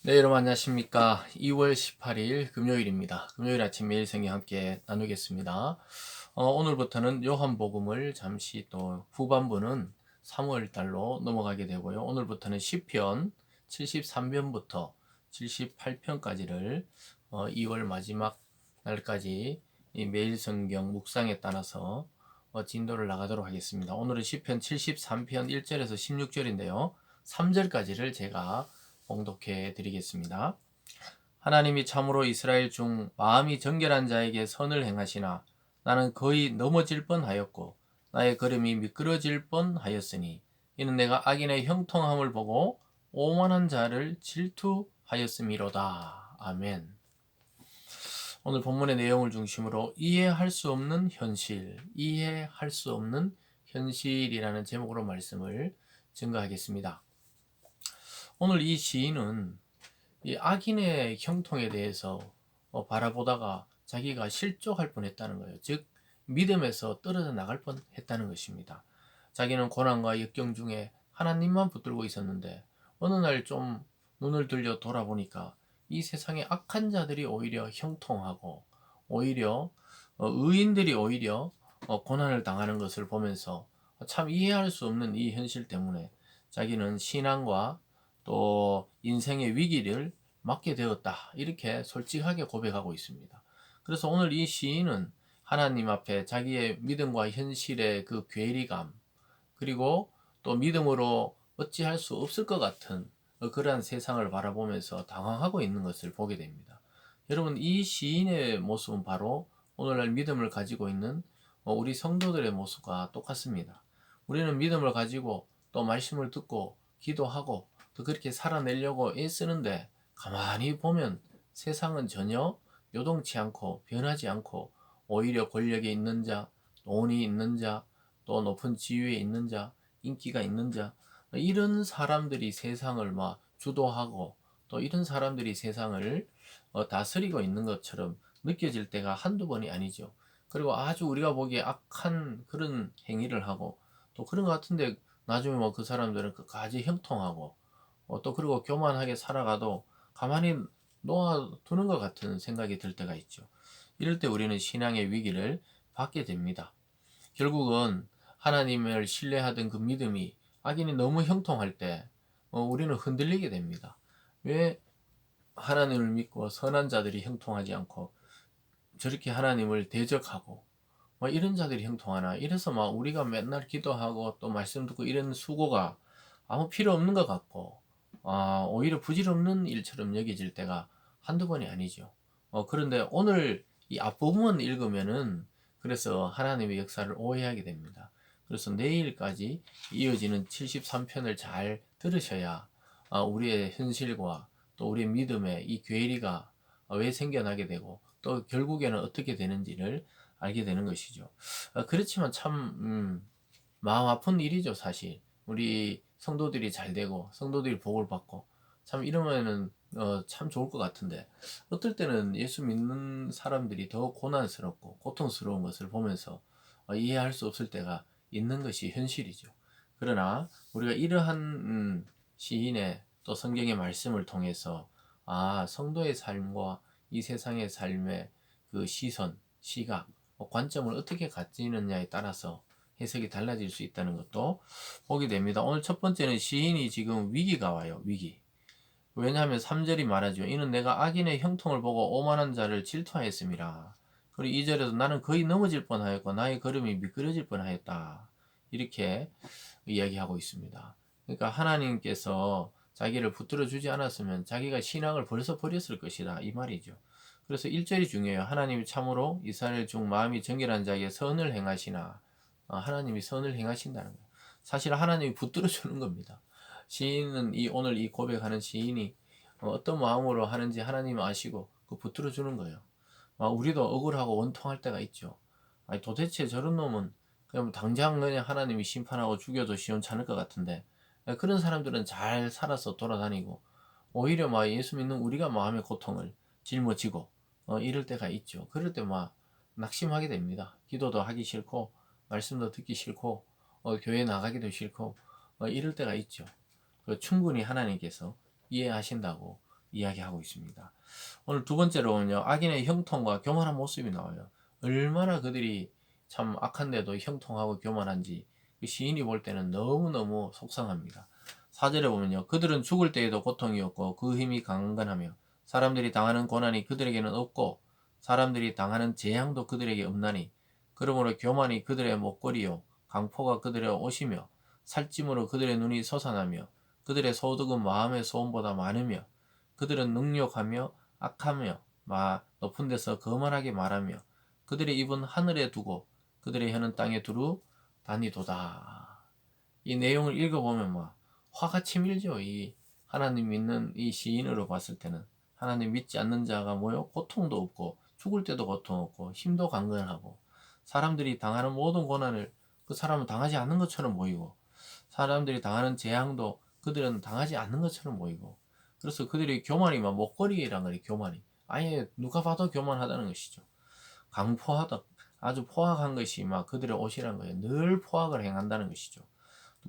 네, 여러분 안녕하십니까. 2월 18일 금요일입니다. 금요일 아침 매일 성경 함께 나누겠습니다. 오늘부터는 요한복음을 잠시 또 후반부는 3월 달로 넘어가게 되고요. 오늘부터는 시편 73편부터 78편까지를 2월 마지막 날까지 이 매일 성경 묵상에 따라서 진도를 나가도록 하겠습니다. 오늘은 시편 73편 1절에서 16절인데요. 3절까지를 제가 봉독해 드리겠습니다. 하나님이 참으로 이스라엘 중 마음이 정결한 자에게 선을 행하시나 나는 거의 넘어질 뻔하였고 나의 걸음이 미끄러질 뻔하였으니 이는 내가 악인의 형통함을 보고 오만한 자를 질투하였음이로다. 아멘. 오늘 본문의 내용을 중심으로 이해할 수 없는 현실, 이해할 수 없는 현실이라는 제목으로 말씀을 증거하겠습니다. 오늘 이 시인은 이 악인의 형통에 대해서 바라보다가 자기가 실족할 뻔했다는 거예요. 즉 믿음에서 떨어져 나갈 뻔했다는 것입니다. 자기는 고난과 역경 중에 하나님만 붙들고 있었는데 어느 날 좀 눈을 들려 돌아보니까 이 세상의 악한 자들이 오히려 형통하고 오히려 의인들이 오히려 고난을 당하는 것을 보면서 참 이해할 수 없는 이 현실 때문에 자기는 신앙과 또 인생의 위기를 맞게 되었다. 이렇게 솔직하게 고백하고 있습니다. 그래서 오늘 이 시인은 하나님 앞에 자기의 믿음과 현실의 그 괴리감, 그리고 또 믿음으로 어찌할 수 없을 것 같은 그러한 세상을 바라보면서 당황하고 있는 것을 보게 됩니다. 여러분, 이 시인의 모습은 바로 오늘날 믿음을 가지고 있는 우리 성도들의 모습과 똑같습니다. 우리는 믿음을 가지고 또 말씀을 듣고 기도하고 또 그렇게 살아내려고 애쓰는데 가만히 보면 세상은 전혀 요동치 않고 변하지 않고 오히려 권력에 있는 자, 돈이 있는 자, 또 높은 지위에 있는 자, 인기가 있는 자, 이런 사람들이 세상을 막 주도하고 또 이런 사람들이 세상을 다스리고 있는 것처럼 느껴질 때가 한두 번이 아니죠. 그리고 아주 우리가 보기에 악한 그런 행위를 하고 또 그런 것 같은데 나중에 뭐 그 사람들은 끝까지 형통하고 또 그리고 교만하게 살아가도 가만히 놓아두는 것 같은 생각이 들 때가 있죠. 이럴 때 우리는 신앙의 위기를 받게 됩니다. 결국은 하나님을 신뢰하던 그 믿음이 악인이 너무 형통할 때 우리는 흔들리게 됩니다. 왜 하나님을 믿고 선한 자들이 형통하지 않고 저렇게 하나님을 대적하고 이런 자들이 형통하나, 이래서 막 우리가 맨날 기도하고 또 말씀 듣고 이런 수고가 아무 필요 없는 것 같고 오히려 부질없는 일처럼 여겨질 때가 한두 번이 아니죠. 그런데 오늘 이 앞부분 읽으면은 그래서 하나님의 역사를 오해하게 됩니다. 그래서 내일까지 이어지는 73편을 잘 들으셔야 우리의 현실과 또 우리의 믿음의 이 괴리가 왜 생겨나게 되고 또 결국에는 어떻게 되는지를 알게 되는 것이죠. 그렇지만 참 마음 아픈 일이죠, 사실. 우리 성도들이 잘 되고 성도들이 복을 받고 참 이러면은 참 좋을 것 같은데 어떨 때는 예수 믿는 사람들이 더 고난스럽고 고통스러운 것을 보면서 이해할 수 없을 때가 있는 것이 현실이죠. 그러나 우리가 이러한 시인의 또 성경의 말씀을 통해서 성도의 삶과 이 세상의 삶의 그 시선, 시각, 관점을 어떻게 가지느냐에 따라서 해석이 달라질 수 있다는 것도 보게 됩니다. 오늘 첫 번째는 시인이 지금 위기가 와요. 위기. 왜냐하면 3절이 말하죠. 이는 내가 악인의 형통을 보고 오만한 자를 질투하였음이라. 그리고 2절에도 나는 거의 넘어질 뻔하였고 나의 걸음이 미끄러질 뻔하였다. 이렇게 이야기하고 있습니다. 그러니까 하나님께서 자기를 붙들어 주지 않았으면 자기가 신앙을 벌써 버렸을 것이다. 이 말이죠. 그래서 1절이 중요해요. 하나님이 참으로 이스라엘 중 마음이 정결한 자에게 선을 행하시나. 하나님이 선을 행하신다는 거예요. 사실 하나님이 붙들어 주는 겁니다. 시인은 오늘 이 고백하는 시인이 어떤 마음으로 하는지 하나님 아시고 그 붙들어 주는 거예요. 우리도 억울하고 원통할 때가 있죠. 아니, 도대체 저런 놈은 그냥 당장 그냥 하나님이 심판하고 죽여도 시원찮을 것 같은데 그런 사람들은 잘 살아서 돌아다니고 오히려 막 예수 믿는 우리가 마음의 고통을 짊어지고 이럴 때가 있죠. 그럴 때 막 낙심하게 됩니다. 기도도 하기 싫고 말씀도 듣기 싫고 교회 나가기도 싫고 이럴 때가 있죠. 충분히 하나님께서 이해하신다고 이야기하고 있습니다. 오늘 두 번째로는요, 악인의 형통과 교만한 모습이 나와요. 얼마나 그들이 참 악한데도 형통하고 교만한지 그 시인이 볼 때는 너무너무 속상합니다. 4절에 보면요, 그들은 죽을 때에도 고통이 없고 그 힘이 강건하며 사람들이 당하는 고난이 그들에게는 없고 사람들이 당하는 재앙도 그들에게 없나니 그러므로 교만이 그들의 목걸이요 강포가 그들의 옷이며 살찜으로 그들의 눈이 솟아나며 그들의 소득은 마음의 소원보다 많으며 그들은 능욕하며 악하며 높은 데서 거만하게 말하며 그들의 입은 하늘에 두고 그들의 혀는 땅에 두루 다니도다. 이 내용을 읽어보면 화가 치밀죠. 이 하나님 믿는 이 시인으로 봤을 때는 하나님 믿지 않는 자가 뭐요? 고통도 없고 죽을 때도 고통 없고 힘도 강건하고 사람들이 당하는 모든 고난을 그 사람은 당하지 않는 것처럼 보이고 사람들이 당하는 재앙도 그들은 당하지 않는 것처럼 보이고 그래서 그들이 교만이 목걸이란 거예요. 교만이 아예 누가 봐도 교만하다는 것이죠. 강포하다 아주 포악한 것이 그들의 옷이란 거예요. 늘 포악을 행한다는 것이죠.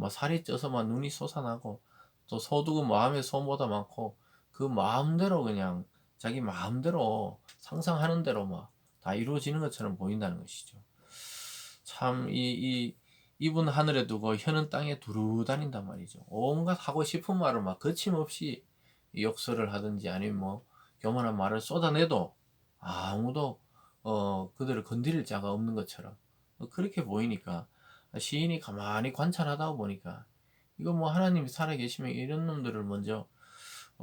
살이 쪄서 눈이 솟아나고 또 소득은 마음의 소원보다 많고 그 마음대로 그냥 자기 마음대로 상상하는 대로 다 이루어지는 것처럼 보인다는 것이죠. 참 입은 하늘에 두고 혀는 땅에 두루 다닌단 말이죠. 온갖 하고 싶은 말을 거침없이 욕설을 하든지 아니면 교만한 말을 쏟아내도 아무도 그들을 건드릴 자가 없는 것처럼 그렇게 보이니까 시인이 가만히 관찰하다 보니까 이거 하나님이 살아계시면 이런 놈들을 먼저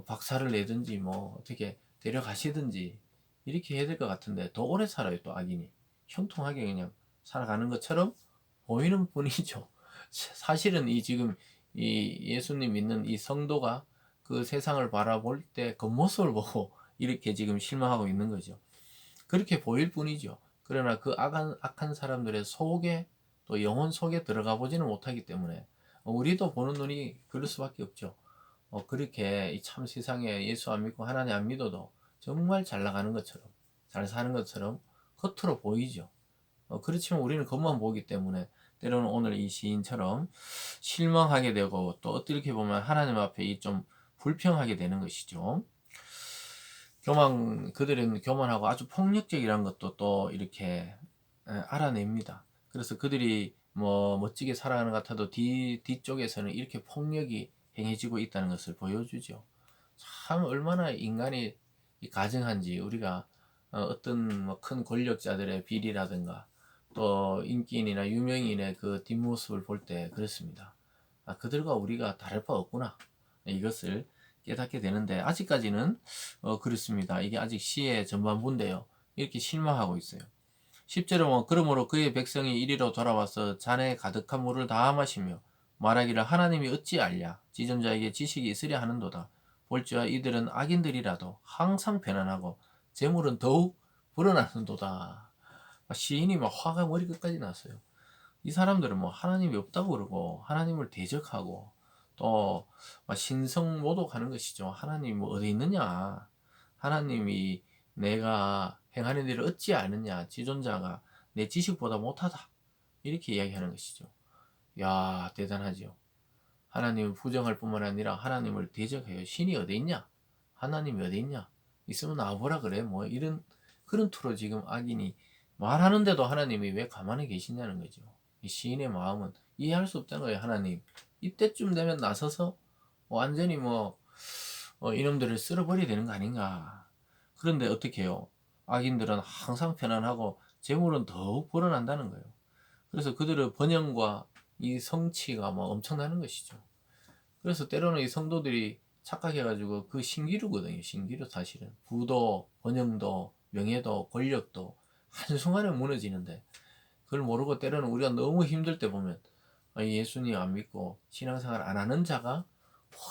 박살을 내든지 어떻게 데려가시든지 이렇게 해야 될 것 같은데 더 오래 살아요. 또 악인이 형통하게 그냥 살아가는 것처럼 보이는 분이죠. 사실은 지금 예수님 믿는 이 성도가 그 세상을 바라볼 때 겉모습을 보고 이렇게 지금 실망하고 있는 거죠. 그렇게 보일 뿐이죠. 그러나 그 악한 사람들의 속에 또 영혼 속에 들어가 보지는 못하기 때문에 우리도 보는 눈이 그럴 수밖에 없죠. 그렇게 참 세상에 예수 안 믿고 하나님 안 믿어도 정말 잘 나가는 것처럼 잘 사는 것처럼 겉으로 보이죠. 그렇지만 우리는 겉만 보기 때문에 때로는 오늘 이 시인처럼 실망하게 되고 또 어떻게 보면 하나님 앞에 좀 불평하게 되는 것이죠. 그들은 교만하고 아주 폭력적이라는 것도 또 이렇게 알아냅니다. 그래서 그들이 멋지게 살아가는 것 같아도 뒤쪽에서는 이렇게 폭력이 행해지고 있다는 것을 보여주죠. 참 얼마나 인간이 가증한지 우리가 어떤 큰 권력자들의 비리라든가 또 인기인이나 유명인의 그 뒷모습을 볼 때 그렇습니다. 그들과 우리가 다를 바 없구나. 이것을 깨닫게 되는데 아직까지는 그렇습니다. 이게 아직 시의 전반부인데요. 이렇게 실망하고 있어요. 10절에 보면 그러므로 그의 백성이 이리로 돌아와서 잔에 가득한 물을 다 마시며 말하기를 하나님이 어찌 알랴 지존자에게 지식이 있으랴 하는도다. 볼지와 이들은 악인들이라도 항상 편안하고 재물은 더욱 불어나는도다. 시인이 화가 머리끝까지 났어요. 이 사람들은 하나님이 없다고 그러고 하나님을 대적하고 또 신성 모독하는 것이죠. 하나님 어디 있느냐? 하나님이 내가 행하는 일을 어찌 아느냐? 지존자가 내 지식보다 못하다. 이렇게 이야기하는 것이죠. 야, 대단하죠. 하나님을 부정할 뿐만 아니라 하나님을 대적해요. 신이 어디 있냐? 하나님이 어디 있냐? 있으면 나와보라 그래. 이런 그런 투로 지금 악인이 말하는데도 하나님이 왜 가만히 계시냐는 거죠. 이 시인의 마음은 이해할 수 없다는 거예요. 하나님 이때쯤 되면 나서서 완전히 이놈들을 쓸어버려야 되는 거 아닌가. 그런데 어떻게 해요? 악인들은 항상 편안하고 재물은 더욱 불어난다는 거예요. 그래서 그들의 번영과 이 성취가 엄청나는 것이죠. 그래서 때로는 이 성도들이 착각해가지고 그 신기루거든요. 신기루 사실은. 부도, 번영도, 명예도, 권력도 한순간에 무너지는데 그걸 모르고 때로는 우리가 너무 힘들 때 보면 예수님 안 믿고 신앙생활 안 하는 자가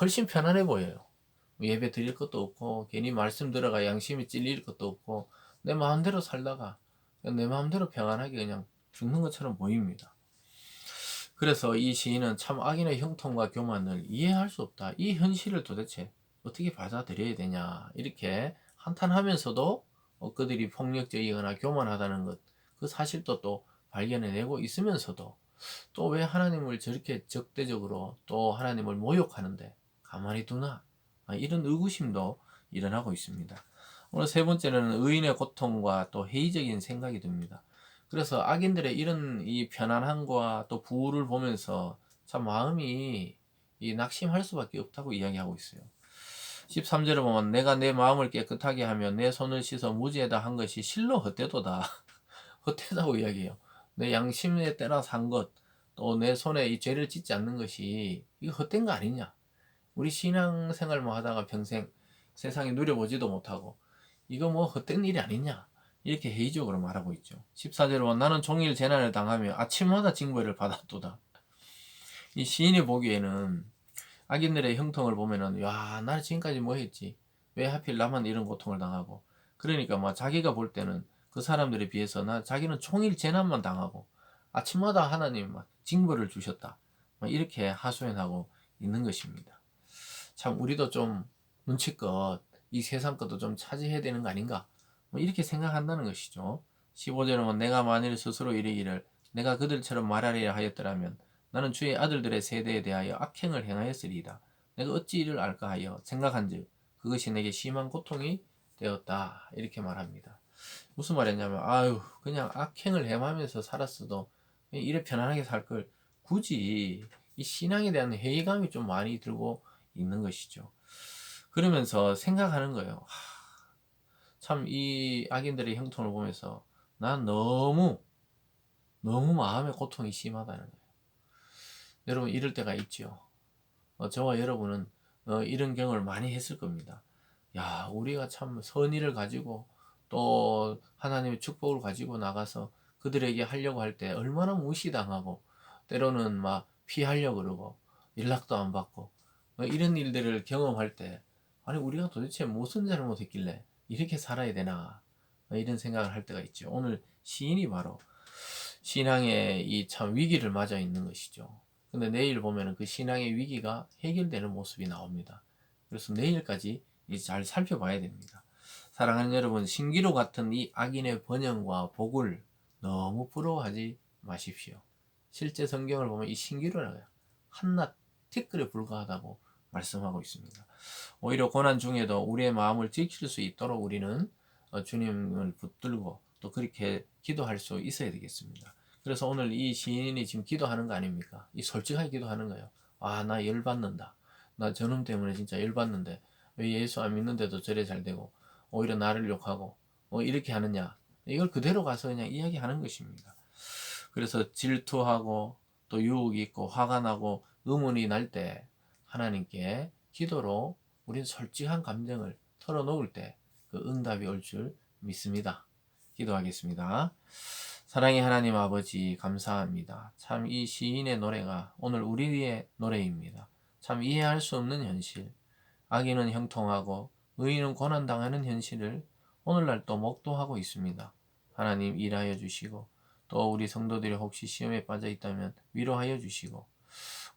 훨씬 편안해 보여요. 예배 드릴 것도 없고 괜히 말씀 들어가 양심이 찔릴 것도 없고 내 마음대로 살다가 그냥 내 마음대로 평안하게 그냥 죽는 것처럼 보입니다. 그래서 이 시인은 참 악인의 형통과 교만을 이해할 수 없다. 이 현실을 도대체 어떻게 받아들여야 되냐 이렇게 한탄하면서도 그들이 폭력적이거나 교만하다는 것 그 사실도 또 발견해내고 있으면서도 또 왜 하나님을 저렇게 적대적으로 또 하나님을 모욕하는데 가만히 두나 이런 의구심도 일어나고 있습니다. 오늘 세 번째는 의인의 고통과 또 회의적인 생각이 듭니다. 그래서 악인들의 이런 이 편안함과 또 부를 보면서 참 마음이 이 낙심할 수밖에 없다고 이야기하고 있어요. 13절을 보면 내가 내 마음을 깨끗하게 하며 내 손을 씻어 무지에다 한 것이 실로 헛되도다. 헛되다고 이야기해요. 내 양심에 따라서 한 것, 또 내 손에 이 죄를 짓지 않는 것이 이거 헛된 거 아니냐. 우리 신앙생활만 하다가 평생 세상에 누려보지도 못하고 이거 뭐 헛된 일이 아니냐. 이렇게 회의적으로 말하고 있죠. 14절은 나는 종일 재난을 당하며 아침마다 징벌을 받았도다. 이 시인이 보기에는 악인들의 형통을 보면은 야, 나 지금까지 뭐 했지? 왜 하필 나만 이런 고통을 당하고? 그러니까 뭐 자기가 볼 때는 그 사람들에 비해서 자기는 종일 재난만 당하고 아침마다 하나님 막 징벌을 주셨다. 막 이렇게 하소연하고 있는 것입니다. 참 우리도 좀 눈치껏 이 세상 것도 좀 차지해야 되는 거 아닌가? 뭐 이렇게 생각한다는 것이죠. 15절은 내가 만일 스스로 이르기를 내가 그들처럼 말하리라 하였더라면 나는 주의 아들들의 세대에 대하여 악행을 행하였으리이다. 내가 어찌 이를 알까 하여 생각한즉 그것이 내게 심한 고통이 되었다. 이렇게 말합니다. 무슨 말이냐면 아유 그냥 악행을 행하면서 살았어도 이래 편안하게 살 걸 굳이 이 신앙에 대한 회의감이 좀 많이 들고 있는 것이죠. 그러면서 생각하는 거예요. 참 이 악인들의 형통을 보면서 난 너무 마음의 고통이 심하다는 거예요. 여러분 이럴 때가 있죠. 저와 여러분은 이런 경험을 많이 했을 겁니다. 야, 우리가 참 선의를 가지고 또 하나님의 축복을 가지고 나가서 그들에게 하려고 할 때 얼마나 무시당하고 때로는 막 피하려고 그러고 연락도 안 받고 이런 일들을 경험할 때 아니 우리가 도대체 무슨 잘못했길래 이렇게 살아야 되나 이런 생각을 할 때가 있죠. 오늘 시인이 바로 신앙의 이 참 위기를 맞아 있는 것이죠. 근데 내일 보면은 그 신앙의 위기가 해결되는 모습이 나옵니다. 그래서 내일까지 잘 살펴봐야 됩니다. 사랑하는 여러분, 신기루 같은 이 악인의 번영과 복을 너무 부러워하지 마십시오. 실제 성경을 보면 이 신기루는 한낱 티끌에 불과하다고 말씀하고 있습니다. 오히려 고난 중에도 우리의 마음을 지킬 수 있도록 우리는 주님을 붙들고 또 그렇게 기도할 수 있어야 되겠습니다. 그래서 오늘 이 시인이 지금 기도하는 거 아닙니까? 이 솔직하게 기도하는 거예요. 아, 나 열받는다. 나 저놈 때문에 진짜 열받는데 왜 예수 안 믿는데도 저래 잘 되고 오히려 나를 욕하고 이렇게 하느냐. 이걸 그대로 가서 그냥 이야기하는 것입니다. 그래서 질투하고 또 유혹이 있고 화가 나고 의문이 날 때 하나님께 기도로 우리는 솔직한 감정을 털어놓을 때 그 응답이 올 줄 믿습니다. 기도하겠습니다. 사랑의 하나님 아버지 감사합니다. 참 이 시인의 노래가 오늘 우리의 노래입니다. 참 이해할 수 없는 현실, 악인은 형통하고 의인은 고난당하는 현실을 오늘날 또 목도하고 있습니다. 하나님 일하여 주시고 또 우리 성도들이 혹시 시험에 빠져 있다면 위로하여 주시고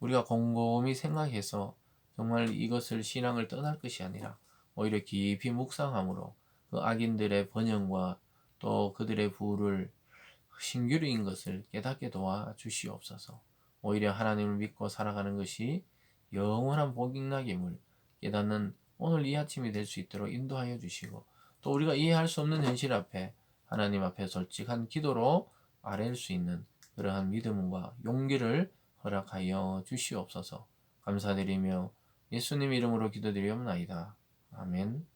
우리가 곰곰이 생각해서 정말 이것을 신앙을 떠날 것이 아니라 오히려 깊이 묵상함으로 그 악인들의 번영과 또 그들의 부를 신규류인 것을 깨닫게 도와 주시옵소서. 오히려 하나님을 믿고 살아가는 것이 영원한 복락임을 깨닫는 오늘 이 아침이 될 수 있도록 인도하여 주시고 또 우리가 이해할 수 없는 현실 앞에 하나님 앞에 솔직한 기도로 아뢰일 수 있는 그러한 믿음과 용기를 허락하여 주시옵소서. 감사드리며 예수님 이름으로 기도드리옵나이다. 아멘.